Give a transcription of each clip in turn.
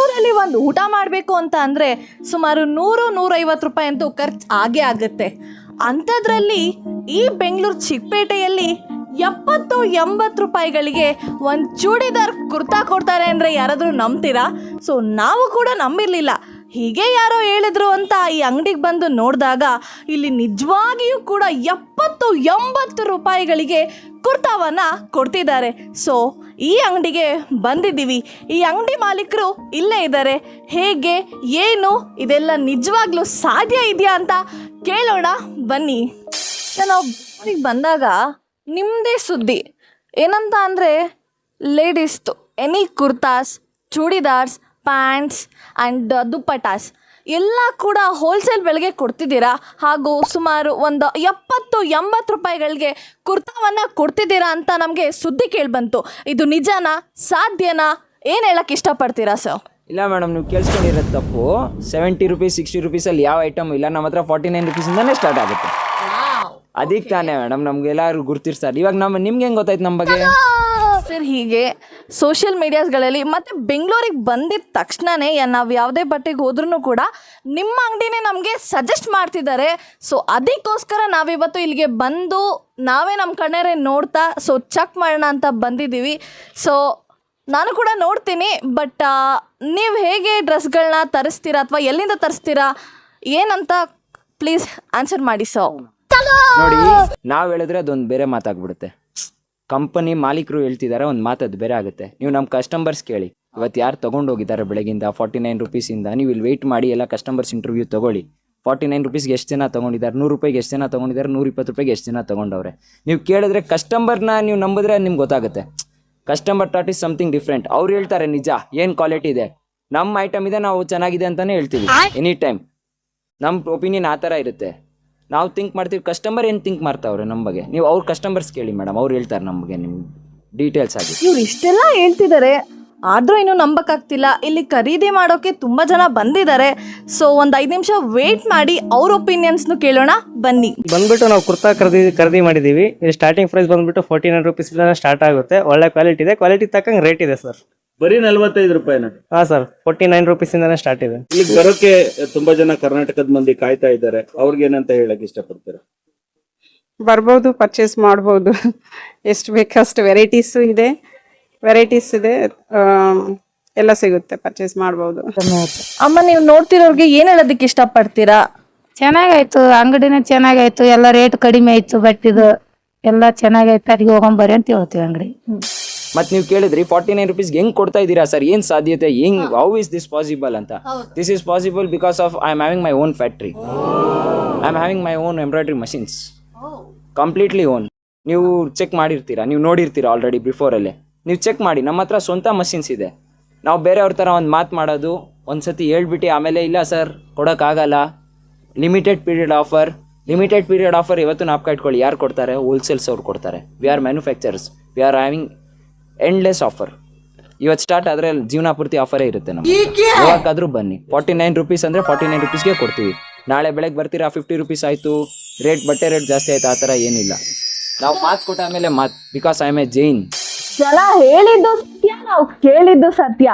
ಬೆಂಗಳೂರಲ್ಲಿ ಒಂದು ಊಟ ಮಾಡಬೇಕು ಅಂತ ಅಂದರೆ ಸುಮಾರು 100-150 ರೂಪಾಯಿ ಅಂತೂ ಖರ್ಚು ಆಗೇ ಆಗುತ್ತೆ. ಅಂಥದ್ರಲ್ಲಿ ಈ ಬೆಂಗಳೂರು ಚಿಕ್ಕಪೇಟೆಯಲ್ಲಿ 70-80 ರೂಪಾಯಿಗಳಿಗೆ ಒಂದು ಚೂಡಿದಾರ್ ಕುರ್ತಾ ಕೊಡ್ತಾರೆ ಅಂದರೆ ಯಾರಾದರೂ ನಂಬ್ತೀರಾ? ಸೊ ನಾವು ಕೂಡ ನಂಬಿರಲಿಲ್ಲ. ಹೀಗೆ ಯಾರೋ ಹೇಳಿದ್ರು ಅಂತ ಈ ಅಂಗಡಿಗೆ ಬಂದು ನೋಡಿದಾಗ ಇಲ್ಲಿ ನಿಜವಾಗಿಯೂ ಕೂಡ 70-80 ರೂಪಾಯಿಗಳಿಗೆ ಕುರ್ತಾವನ್ನು ಕೊಡ್ತಿದ್ದಾರೆ. ಸೊ ಈ ಅಂಗಡಿಗೆ ಬಂದಿದ್ದೀವಿ. ಈ ಅಂಗಡಿ ಮಾಲೀಕರು ಇಲ್ಲೇ ಇದ್ದಾರೆ. ಹೇಗೆ ಏನು ಇದೆಲ್ಲ ನಿಜವಾಗ್ಲೂ ಸಾಧ್ಯ ಇದೆಯಾ ಅಂತ ಕೇಳೋಣ ಬನ್ನಿ. ನಾವು ಬಂದಾಗ ನಿಮ್ಮದೇ ಸುದ್ದಿ ಏನಂತ ಅಂದರೆ ಲೇಡೀಸ್ದು any kurtas, chudidars, pants and dupattas ಎಲ್ಲ ಕೂಡ ಹೋಲ್ಸೇಲ್ ಬೆಲೆಗೆ ಕೊಡ್ತಿದ್ದೀರಾ. ಹಾಗೂ ಸುಮಾರು ಒಂದು 70-80 ರೂಪಾಯಿಗಳಿಗೆ ಕುರ್ತಾವನ್ನು ಕೊಡ್ತಿದ್ದೀರಾ ಅಂತ ನಮಗೆ ಸುದ್ದಿ ಕೇಳಿಬಂತು. ಇದು ನಿಜನಾ, ಸಾಧ್ಯನಾ, ಏನು ಹೇಳಕ್ಕೆ ಇಷ್ಟಪಡ್ತೀರಾ ಸರ್? ಇಲ್ಲ ಮೇಡಮ್, ನೀವು ಕೇಳಿಸ್ಕೊಂಡಿರೋದು ತಪ್ಪು. 70 ರೂಪೀಸ್ 60 ರೂಪೀಸಲ್ಲಿ ಯಾವ ಐಟಮ್ ಇಲ್ಲ. ನಮ್ಮ ಹತ್ರ 49 ರೂಪೀಸಿಂದನೇ ಸ್ಟಾರ್ಟ್ ಆಗುತ್ತೆ. ಅದಕ್ಕೆ ತಾನೇ ಮೇಡಮ್ ನಮ್ಗೆಲ್ಲರೂ ಗುರ್ತಿರ್ತಾರೆ. ಇವಾಗ ನಿಮ್ಗೆ ಹೆಂಗೆ ಗೊತ್ತಾಯ್ತು ನಮ್ಮ ಬಗ್ಗೆ? ಸರ್, ಹೀಗೆ ಸೋಷಿಯಲ್ ಮೀಡಿಯಾಸ್ಗಳಲ್ಲಿ ಮತ್ತು ಬೆಂಗಳೂರಿಗೆ ಬಂದಿದ್ದ ತಕ್ಷಣವೇ ನಾವು ಯಾವುದೇ ಬಟ್ಟೆಗೆ ಹೋದ್ರೂ ಕೂಡ ನಿಮ್ಮ ಅಂಗಡಿನೇ ನಮಗೆ ಸಜೆಸ್ಟ್ ಮಾಡ್ತಿದ್ದಾರೆ. ಸೊ ಅದಕ್ಕೋಸ್ಕರ ನಾವಿವತ್ತು ಇಲ್ಲಿಗೆ ಬಂದು ನಾವೇ ನಮ್ಮ ಕಣ್ಣರೇ ನೋಡ್ತಾ ಚೆಕ್ ಮಾಡೋಣ ಅಂತ ಬಂದಿದ್ದೀವಿ. ಸೊ ನಾನು ಕೂಡ ನೋಡ್ತೀನಿ. ಬಟ್ ನೀವು ಹೇಗೆ ಡ್ರೆಸ್ಗಳನ್ನ ತರಿಸ್ತೀರಾ ಅಥವಾ ಎಲ್ಲಿಂದ ತರಿಸ್ತೀರಾ ಏನಂತ ಪ್ಲೀಸ್ ಆನ್ಸರ್ ಮಾಡಿ ಸರ್. ನೋಡಿ, ನಾವು ಹೇಳಿದ್ರೆ ಅದೊಂದು ಬೇರೆ ಮಾತಾಗ್ಬಿಡುತ್ತೆ. ಕಂಪನಿ ಮಾಲೀಕರು ಹೇಳ್ತಿದ್ದಾರೆ ಒಂದು ಮಾತದು ಬೇರೆ ಆಗುತ್ತೆ. ನೀವು ನಮ್ಮ ಕಸ್ಟಮರ್ಸ್ ಕೇಳಿ, ಇವತ್ತು ಯಾರು ತೊಗೊಂಡೋಗಿದ್ದಾರೆ ಬೆಳಗಿಂದ 49 ರೂಪೀಸಿಂದ. ನೀವು ಇಲ್ಲಿ ವೆಯ್ಟ್ ಮಾಡಿ ಎಲ್ಲ ಕಸ್ಟಮರ್ಸ್ ಇಂಟರ್ವ್ಯೂ ತೊಗೊಳ್ಳಿ. 49 ರೂಪೀಸ್ಗೆ ಎಷ್ಟು ಜನ ತೊಗೊಂಡಿದ್ದಾರೆ, 100 ರೂಪಾಯಿಗೆ ಎಷ್ಟು ಜನ ತೊಗೊಂಡಿದ್ದಾರೆ, 120 ರೂಪಾಯಿಗೆ ಎಷ್ಟು ಜನ ತೊಗೊಂಡವ್ರೆ. ನೀವು ಕೇಳಿದ್ರೆ ಕಸ್ಟಮರ್ನ ನೀವು ನಂಬಿದ್ರೆ ನಿಮ್ಗೆ ಗೊತ್ತಾಗುತ್ತೆ. Customer thought is something different. ಅವ್ರು ಹೇಳ್ತಾರೆ ನಿಜ ಏನು ಕ್ವಾಲಿಟಿ ಇದೆ, ನಮ್ಮ ಐಟಮ್ ಇದೆ, ನಾವು ಚೆನ್ನಾಗಿದೆ ಅಂತಲೇ ಹೇಳ್ತೀವಿ. ಎನಿ ಟೈಮ್ ನಮ್ಮ ಒಪಿನಿಯನ್ ಆ ಥರ ಇರುತ್ತೆ. ನಾವು ಥಿಂಕ್ ಮಾಡ್ತೀವಿ, ಕಸ್ಟಮರ್ ಏನು ಥಿಂಕ್ ಮಾಡ್ತಾವ್ರೆ ನಮ್ಮ ಬಗ್ಗೆ. ನೀವು ಅವ್ರ ಕಸ್ಟಮರ್ಸ್ ಕೇಳಿ ಮೇಡಮ್, ಅವ್ರು ಹೇಳ್ತಾರೆ ನಮಗೆ ನಿಮ್ಮ ಡೀಟೇಲ್ಸ್ ಆಗಿ. ಇವ್ರು ಇಷ್ಟೆಲ್ಲ ಹೇಳ್ತಿದ್ದಾರೆ, ಆದರೂ ಇನ್ನೂ ನಂಬಕ್ಕಾಗ್ತಿಲ್ಲ. ಇಲ್ಲಿ ಖರೀದಿ ಮಾಡೋಕ್ಕೆ ತುಂಬ ಜನ ಬಂದಿದ್ದಾರೆ. ಸೊ ಒಂದು 5 ನಿಮಿಷ ವೇಟ್ ಮಾಡಿ ಅವ್ರ ಒಪಿನಿಯನ್ಸ್ನು ಕೇಳೋಣ ಬನ್ನಿ. ಬಂದ್ಬಿಟ್ಟು ನಾವು ಕುರ್ತಾ ಖರೀದಿ ಮಾಡಿದ್ದೀವಿ. ಇಲ್ಲಿ ಸ್ಟಾರ್ಟಿಂಗ್ ಪ್ರೈಸ್ ಬಂದ್ಬಿಟ್ಟು 49 ರೂಪೀಸಿಂದ ಸ್ಟಾರ್ಟ್ ಆಗುತ್ತೆ. ಒಳ್ಳೆ ಕ್ವಾಲಿಟಿ ಇದೆ, ಕ್ವಾಲಿಟಿ ತಕ್ಕಂಗೆ ರೇಟ್ ಇದೆ ಸರ್. ಬರೀ 45 ರೂಪಾಯಿನ? ಹಾ ಸರ್, 49 ರೂಪೀಸಿಂದಾನೇ ಸ್ಟಾರ್ಟ್ ಇದೆ. ಇಲ್ಲಿ ಬರೋಕೆ ತುಂಬಾ ಜನ ಕರ್ನಾಟಕದ ಮಂದಿ ಕಾಯ್ತಾ ಇದ್ದಾರೆ. ಅವ್ರಿಗೆ ಏನಂತ ಹೇಳಕ್ ಇಷ್ಟಪಡ್ತೀರಾ? ಬರ್ಬೋದು, ಪರ್ಚೇಸ್ ಮಾಡ್ಬೋದು. ಎಷ್ಟು ಬೇಕಷ್ಟು ವೆರೈಟೀಸ್ ಇದೆ, ಎಲ್ಲ ಸಿಗುತ್ತೆ, ಪರ್ಚೇಸ್ ಮಾಡ್ಬೋದು. ಅಮ್ಮ, ನೀವು ನೋಡ್ತಿರೋರ್ಗೆ ಏನು ಹೇಳೋದಕ್ಕೆ ಇಷ್ಟಪಡ್ತೀರಾ? ಚೆನ್ನಾಗಾಯ್ತು, ಅಂಗಡಿನ ಚೆನ್ನಾಗಾಯ್ತು, ಎಲ್ಲ ರೇಟ್ ಕಡಿಮೆ ಆಯ್ತು, ಬಟ್ಟಿದು ಎಲ್ಲ ಚೆನ್ನಾಗೈತೆ, ಅಲ್ಲಿಗೆ ಹೋಗೊಂಬರ್ರಿ ಅಂತ ಹೇಳ್ತೀವಿ ಅಂಗಡಿ. ಮತ್ತೆ ನೀವು ಕೇಳಿದ್ರಿ 49 ರೂಪೀಸ್ಗೆ ಹೆಂಗ್ ಕೊಡ್ತಾ ಇದ್ದೀರಾ ಸರ್, ಏನ್ ಸಾಧ್ಯತೆ, ಹೆಂಗ್, ಹೌ ಇಸ್ ದಿಸ್ ಪಾಸಿಬಲ್ ಅಂತ. This is possible because of I am having my own factory. I am having my own embroidery machines, completely own. ನೀವು ಚೆಕ್ ಮಾಡಿರ್ತೀರಾ, ನೀವು ನೋಡಿರ್ತೀರಾ ಆಲ್ರೆಡಿ ಬಿಫೋರಲ್ಲೇ. ನೀವು ಚೆಕ್ ಮಾಡಿ, ನಮ್ಮ ಹತ್ರ ಸ್ವಂತ ಮಷಿನ್ಸ್ ಇದೆ. ನಾವು ಬೇರೆಯವ್ರ ಥರ ಒಂದು ಮಾತು ಮಾಡೋದು, ಒಂದ್ಸತಿ ಹೇಳ್ಬಿಟ್ಟು ಆಮೇಲೆ ಇಲ್ಲ ಸರ್ ಕೊಡೋಕ್ಕಾಗಲ್ಲ, ಲಿಮಿಟೆಡ್ ಪೀರಿಯಡ್ ಆಫರ್ ಇವತ್ತು ನಾಪ್ಕ ಇಟ್ಕೊಳ್ಳಿ. ಯಾರು ಕೊಡ್ತಾರೆ? ಹೋಲ್ಸೇಲ್ಸ್ ಅವ್ರು ಕೊಡ್ತಾರೆ. We are manufacturers, we are having endless offer. ಇವತ್ತು ಸ್ಟಾರ್ಟ್ ಆದರೆ ಜೀವನ ಪೂರ್ತಿ ಆಫರೇ ಇರುತ್ತೆ ನಮಗೆ. ಯಾವಾಗಾದ್ರೂ ಬನ್ನಿ. 49 ರೂಪೀಸ್ ಅಂದರೆ 49 ರೂಪೀಸ್ಗೆ ಕೊಡ್ತೀವಿ. ನಾಳೆ ಬೆಳಗ್ಗೆ ಬರ್ತೀರಾ 50 ರೂಪೀಸ್ ಆಯಿತು, ಬಟ್ಟೆ ರೇಟ್ ಜಾಸ್ತಿ ಆಯ್ತು, ಆ ಥರ ಏನಿಲ್ಲ. ನಾವು ಮಾತು ಕೊಟ್ಟ ಆಮೇಲೆ ಮಾತು, because I am A Jain. ಜನ ಹೇಳಿದ್ದು ಸತ್ಯ, ನಾವು ಕೇಳಿದ್ದು ಸತ್ಯ.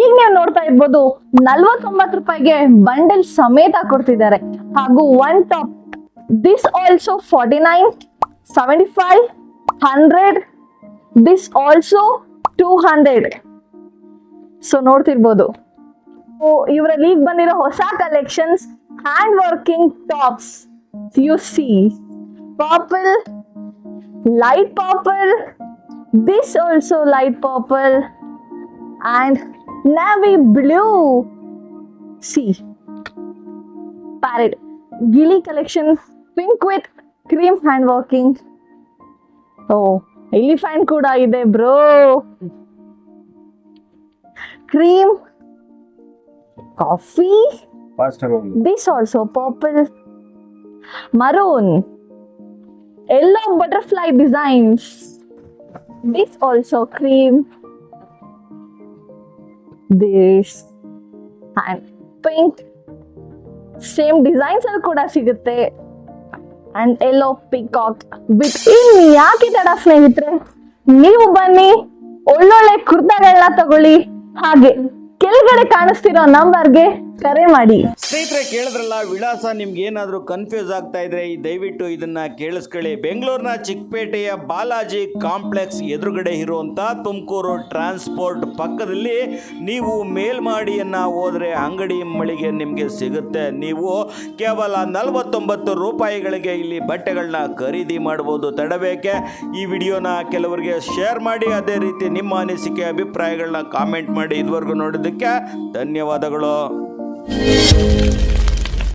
ಈಗ ನೀವು ನೋಡ್ತಾ ಇರ್ಬೋದು 49 ರೂಪಾಯಿಗೆ ಬಂಡಲ್ ಸಮೇತ ಕೊಡ್ತಿದ್ದಾರೆ. ಹಾಗೂ one top this also 49, 75, 100, this also 200. So ನೋಡ್ತಿರ್ಬೋದು. ಇವರಲ್ಲಿ ಈಗ ಬಂದಿರೋ ಹೊಸ collections, hand working tops. U C purple, light purple, this also light purple and navy blue. See, parrot, gilly collection, pink with cream hand working. Oh, elephant kuda ide bro. Cream, coffee, this also purple, maroon, yellow butterfly designs. This also cream. This and pink. Same designs ಅಲ್ಲಿ ಕೂಡ ಸಿಗುತ್ತೆ. And yellow peacock with ಯಾಕೆ ತಡ ಸ್ನೇಹಿತರೆ, ನೀವು ಬನ್ನಿ, ಒಳ್ಳೊಳ್ಳೆ ಕುರ್ತಾಗಳನ್ನ ತಗೊಳ್ಳಿ. ಹಾಗೆ ಕೆಳಗಡೆ ಕಾಣಿಸ್ತಿರೋ ನಂಬರ್ಗೆ ಕರೆ ಮಾಡಿ. ಸ್ನೇಹಿತರೆ, ಕೇಳಿದ್ರಲ್ಲ, ವಿಳಾಸ ನಿಮ್ಗೆ ಏನಾದರೂ ಕನ್ಫ್ಯೂಸ್ ಆಗ್ತಾ ಇದ್ರೆ ದಯವಿಟ್ಟು ಇದನ್ನ ಕೇಳಿಸ್ಕೊಳ್ಳಿ. ಬೆಂಗಳೂರಿನ ಚಿಕ್ಕಪೇಟೆಯ ಬಾಲಾಜಿ ಕಾಂಪ್ಲೆಕ್ಸ್ ಎದುರುಗಡೆ ಇರುವಂಥ ತುಮಕೂರು ಟ್ರಾನ್ಸ್ಪೋರ್ಟ್ ಪಕ್ಕದಲ್ಲಿ ನೀವು ಮೇಲ್ಮಾಡಿಯನ್ನು ಹೋದರೆ ಅಂಗಡಿ ಮಳಿಗೆ ನಿಮಗೆ ಸಿಗುತ್ತೆ. ನೀವು ಕೇವಲ 49 ರೂಪಾಯಿಗಳಿಗೆ ಇಲ್ಲಿ ಬಟ್ಟೆಗಳನ್ನ ಖರೀದಿ ಮಾಡ್ಬೋದು. ತಡಬೇಕೆ ಈ ವಿಡಿಯೋನ ಕೆಲವರಿಗೆ ಶೇರ್ ಮಾಡಿ, ಅದೇ ರೀತಿ ನಿಮ್ಮ ಅನಿಸಿಕೆ ಅಭಿಪ್ರಾಯಗಳನ್ನ ಕಾಮೆಂಟ್ ಮಾಡಿ. ಇದುವರೆಗೂ ನೋಡಿದ್ದಕ್ಕೆ ಧನ್ಯವಾದಗಳು.